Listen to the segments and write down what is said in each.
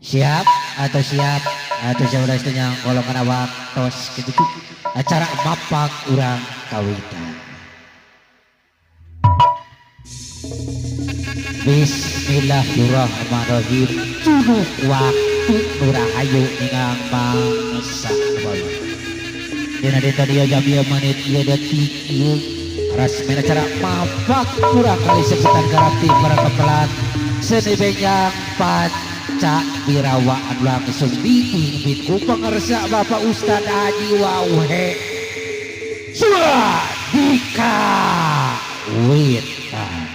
Siap atau siap atau saudara istrinya golongan awak tos gitu acara mapak urang kawitan. Bismillahirrahmanirrahim. Cukup waktu nurahayu ningang mangsa bala. Dina dita dia jam ieu menit ieu detik ieu rasmena acara mapak urang kali sebutan garapti para kepelan seni benyang panca birawaan langsung dipimpin ku pangarsa Bapak Ustad Haji Wauhe Swadika Witan.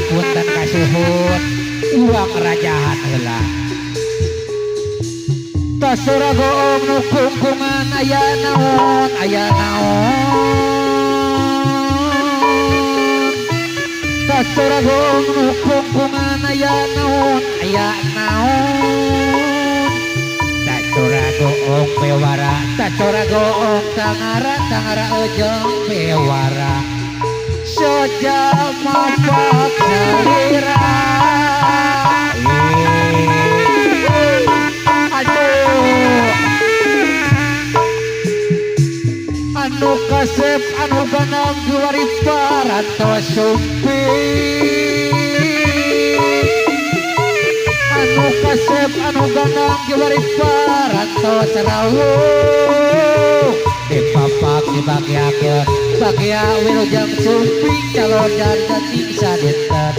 Punten kasuhun uang kerajaan heula tasura goong nu kungkungan aya naon tasura goong nu kungkungan aya naon tasura goong bewara tasura goong tangara ejeng bewara Soja mapak salira aduh anu kasep anu ganang juari parantos sumpi anu kasep anu ganang juari parantos rawuh dipapak dibagiakeun bagia wilujeng sumping calon dan dating sadetan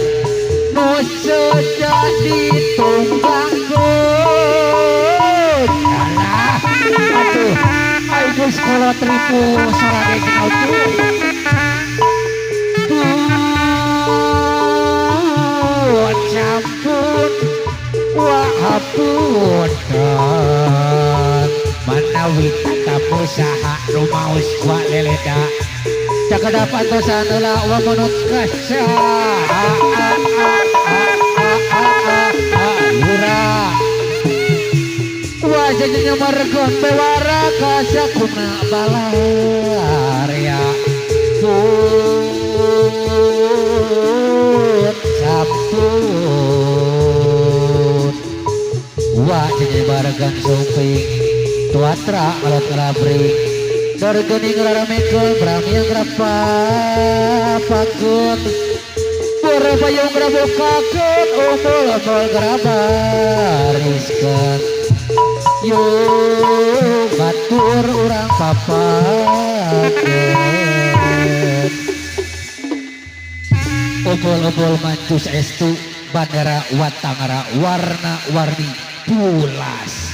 nu seja ditunggangkeun alah aduh ai geus kala tripu sarage jeung auto campur wahapunten manawi tamu saha nu maos wa leleda cakadapan tosan heula wa manut kasya lura wajahnya margon bewara kasya kuna balarya pun sampun wajahnya margon sumping tuatra alat ngelabring dargeni ngaramekeun brami yang grapapakun purbayung grabokakeun umul grabariskeun yuk batur urang papakeun umul mancus estu bandara watangara warna-warni pulas.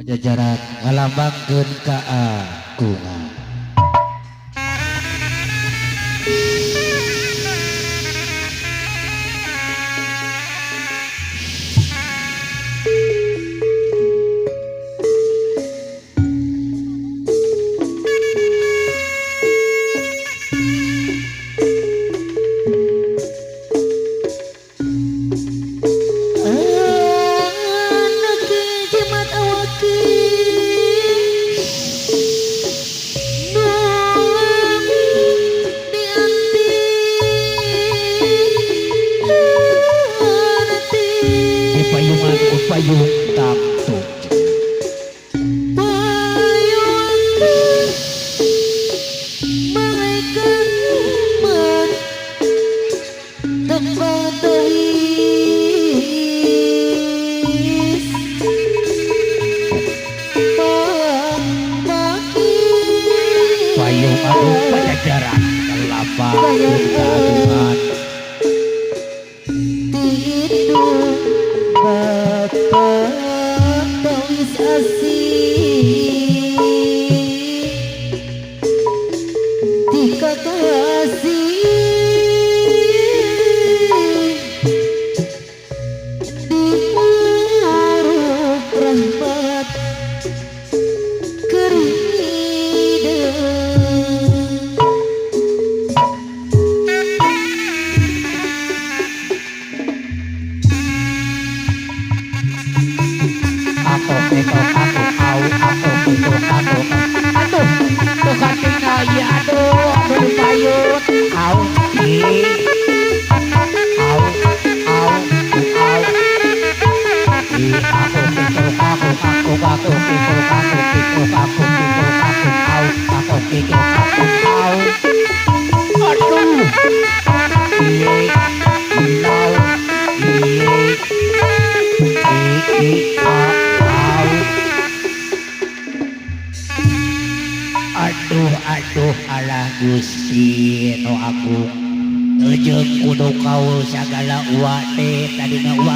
Pajajaran ngalambangkeun keagungan. Payung tamtu bagaikan man tembang teuis payung agung pajajaran ngalambangkeun keagungan. Bapak tauis asih tika kasih di murub rahmat kerideng. Aduh tuh katina iya aduh dipayun au ih au ih aku aduh ih lau ih aduh alah Gusti nu agung jeung kudu kau sagala uwa teh tadina uwa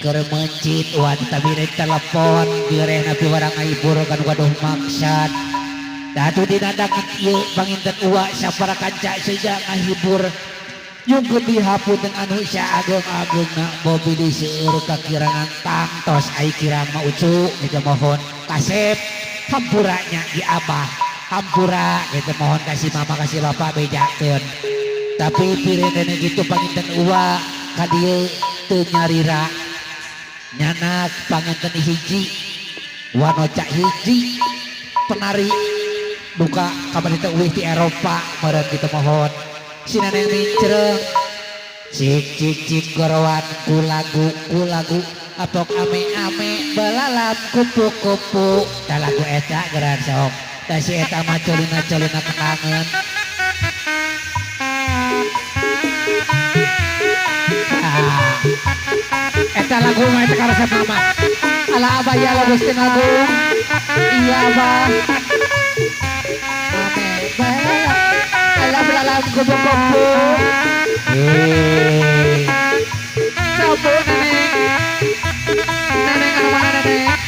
keur mencit uwa tabire telepon direhna piwarang ngahibur kan gaduh maksad datu dinandangan ieu panginten uwa sabaraha kanca seja ngahibur yung gede hapunten anu ageng-agengna bobi di seueur kakirangan tangtos ai kirang maucu kita mohon kasep hampuranya di abah hampura kita mohon kasih mama kasih bapak bejakeun tapi pirene gitu panginten uwa ka dieu teu nyarira nyanak panginten hiji wanoca hiji penari duka kabarita uwih di Eropa meureun kita mohon sinaneng mincreng cik gorowan ku lagu apok ame belalap kupu-kupu da lagu eta geran sok da si eta mah colina kenangan eta lagu mah eta karesep mama ala abah ya lagu Gusti Agung iya abah ame belalap belalap kupu-kupu sabu neneng anu mana neneng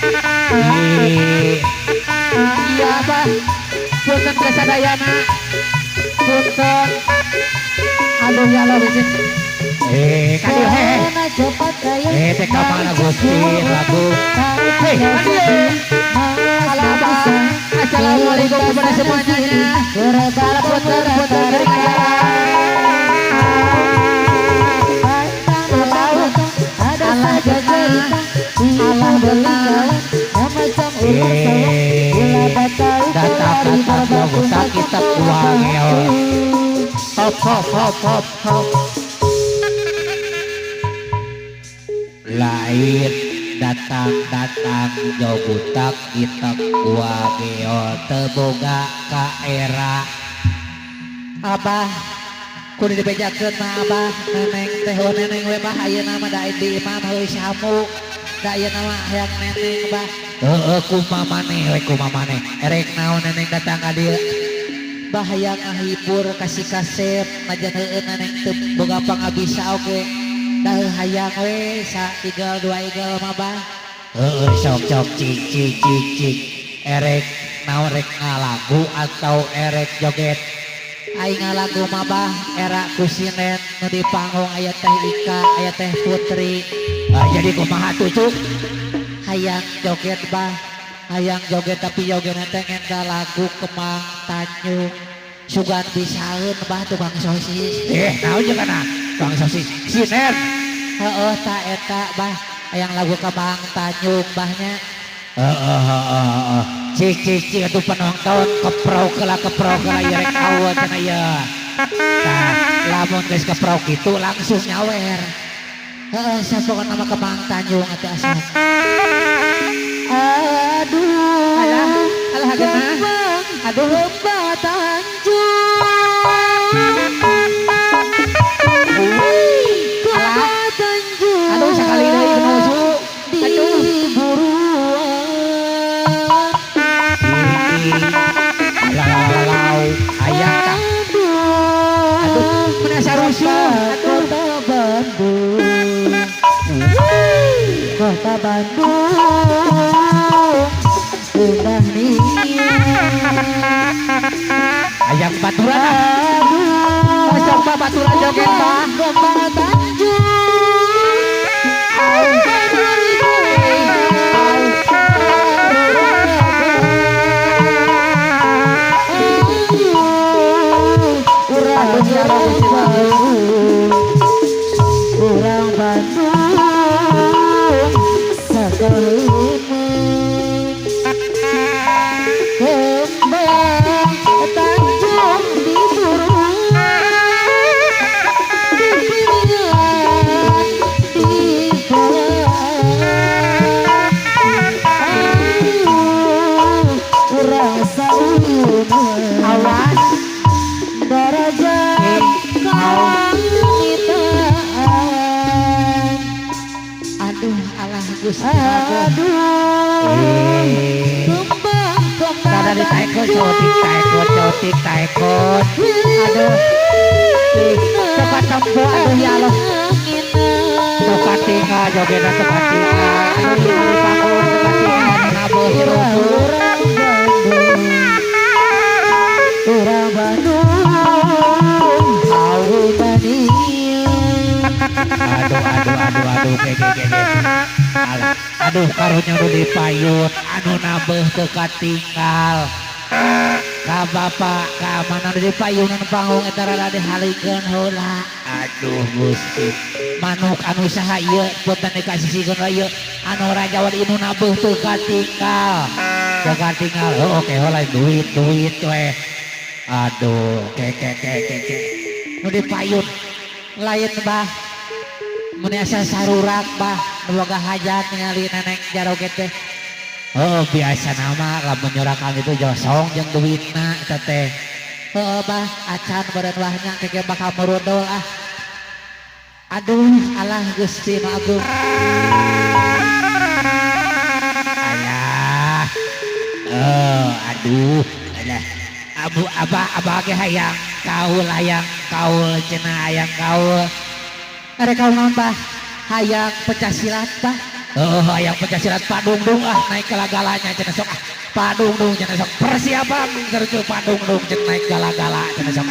iya abah punten kesadayana punten aduh ya Allah bisik kadieu teh ka mana Gusti lagu kadieu ala abah assalamualaikum kepada semuanya punten datang bagus kita uangnya hop lain datang jauh butak kita uangnya teboga ka era abah kudu dibejakeun mah abah neneng teh neneng we mah ayeuna mah da di imam heuh samu da ayeuna mah hayang neneng bah heueuh kumaha maneh erek naon neneng datang ka dieu bah hayang ngahibur kasih kasep najan heueuh neneng teu boga pangabisa oge dah hayang we sa tigel dua igel mah bah sok sok cik cik cik cik erek naon rek ngalagu atau erek joget aing ngalagu mah bah era kusinen nu di panggung aya teh Ika aya teh Putri jadi kumaha tuh cuk hayang joget bah hayang joget tapi jogetna teh ngen lagu Kemang Tanjung sugan bisaeun bah tuh Bang Sosis naon jeung kana Bang Sosis sinen heeh ta eta bah hayang lagu Kemang Tanjung bahnya cik cik cik itu penonton keprau kela ya rek awa cenah ya nah lamun geus keprau kitu langsung nyawer sapokan nama Kemang Tanjung atuh asal aduh alah hageuna aduh Kemang Tanjung Kemang Tanjung aduh sakali deui nuju aduh lalau ayah tak aduh menasar rusuh kota Bandung kota Bandung indah nih ayah baturan masuk bah baturan joget bah Kemang Tanjung Urang Bandung sakaleumeung Kemang Tanjung diburu dipilihan urang sauyuneun awas derajat kawanitaan aduh alah Gusti aduh kembang kada ditaekon cotik taekon aduh coba tempo aduh ya Allah coba tinggal jogetna coba tinggal aduh di panggung coba tinggal nabuh urang Bandung awi tanian aduh gege alah aduh karunya nu dipayut anu nambeuh teu katinggal ka bapak ka mana nu dipayunan panggung eta rada dihalikeun heula aduh Gusti manuk anu saha ieu punten dikasihkeun ieu anu rajawan inu nambeuh teu katinggal oke heula duit we aduh keke nu dipayun lain bah mun asa sarurak bah nu boga hajat ningali nenek jaroget teh biasa nama lamun nyorakan itu josong jeung duitna eta teh bah acan badan wahnya keke bakal merudol aduh alah Gusti nu agung alah aduh alah abu abah ge hayang kaul cenah hayang kaul arek kaul naon bah hayang pecah silat bah hayang pecah silat padungdung naik gala-galanya cenah sok padungdung cenah sok persiapan keur padungdung cenah naik gala-gala cenah sok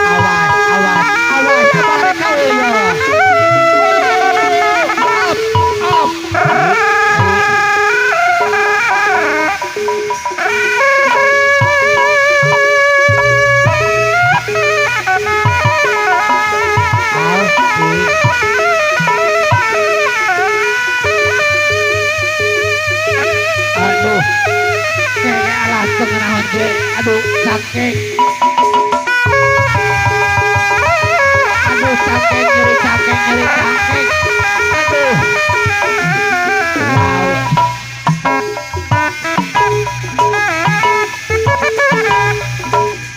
awas arek kaul ya aduh cangkeng nyeri cangkeng aduh wow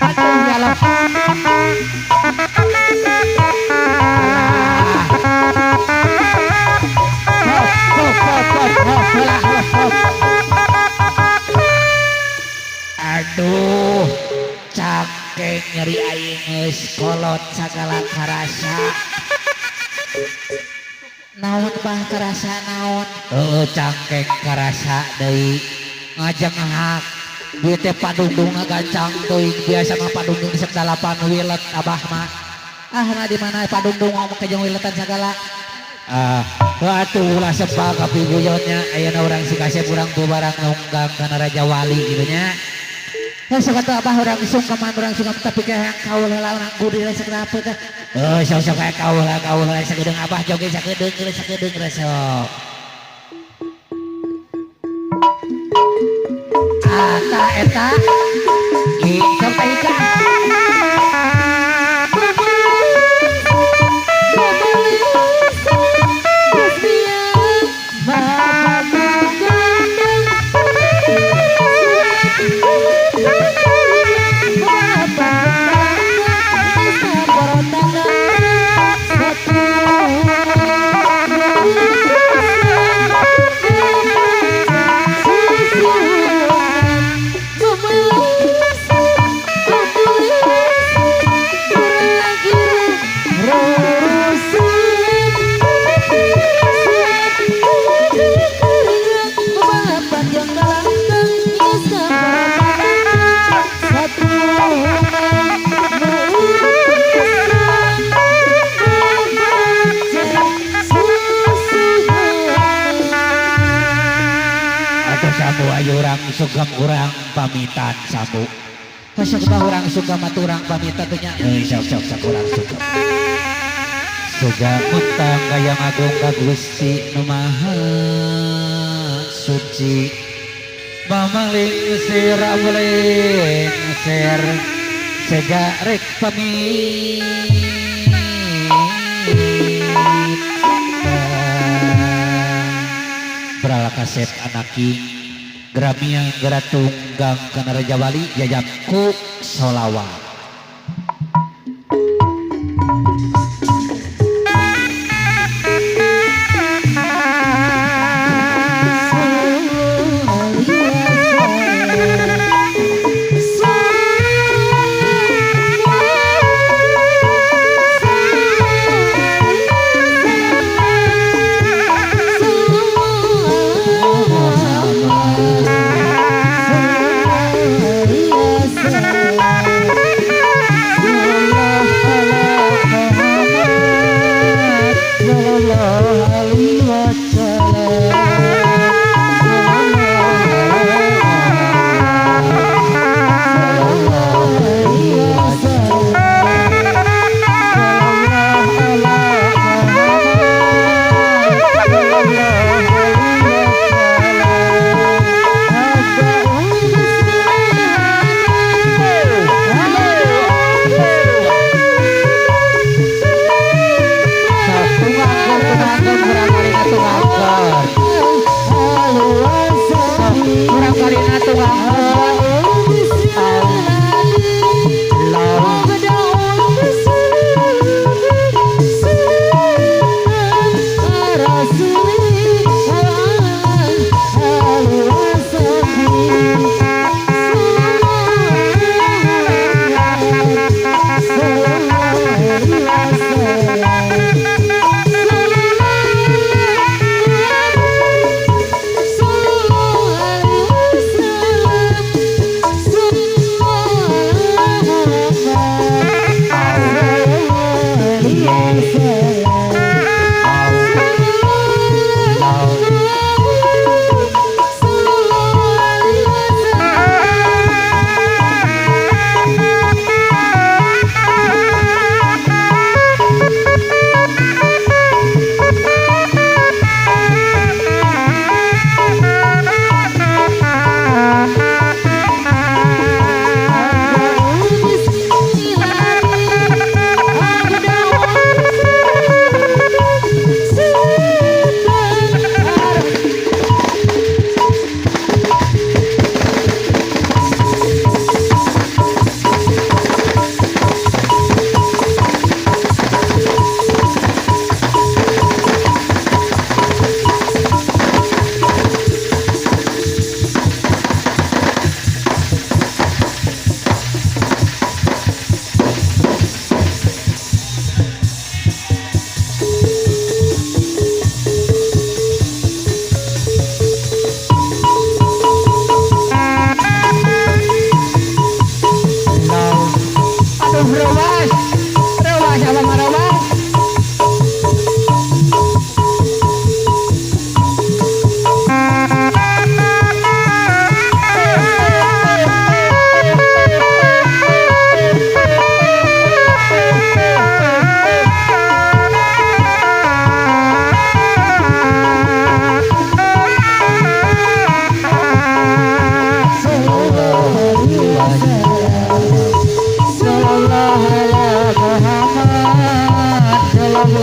aduh yalah aduh cangkeng nyeri aing geus kolot segala karasa. Naon bah karasa naon? Cangkeng karasa deui ngajak ngahak dieu teh padungdungna gancang teuing biasa mah padungdung di dalapan wilet abah mah nah di mana padungdung ngomong ke jeung wiletan segala atuh ulah sebab kapiguyonnya ayeuna urang si kasep urang tuh barang nunggang kana Raja Wali gitu nya. Sok atuh abah urang sungkeman urang sungkem tapi kayak kaula lawan guri rasa kenapa teh. Sok kayak kaula sakedeung abah joget sakedeung sok. Eta sok teh ika. Sugam urang pamitan sabu. Sok bah urang sugam atuh urang pamitan teh nya. Sok urang sugam. Sugam mentang gayang agung ka Gusti Nu Maha Suci. Mamaling sir amuling sir sega rek pamit. Berala kasep anaki Gramiang gerak tunggang kana Raja Wali jajak ku solawat.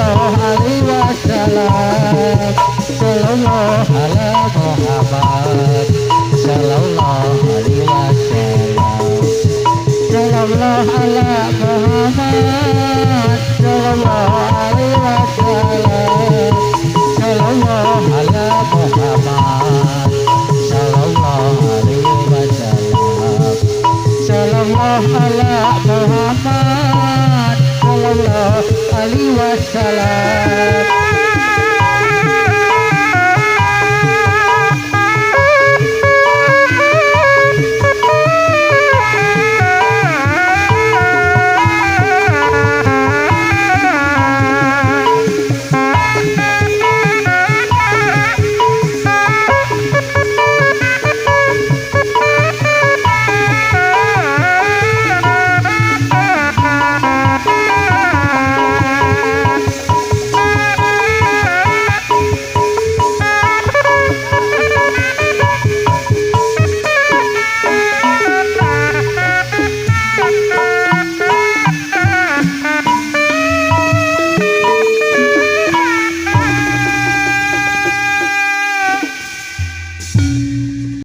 Sallallahu alaihi wasallam. Sallallahu ala Muhammad. Sallallahu alaihi wasallam. Sallallahu ala Muhammad. Sallallahu alaihi wasallam. Sallallahu ala Muhammad. Sallallahu alaihi wasallam. Sallallahu ala Muhammad. Sallallahu alaihi wasallam.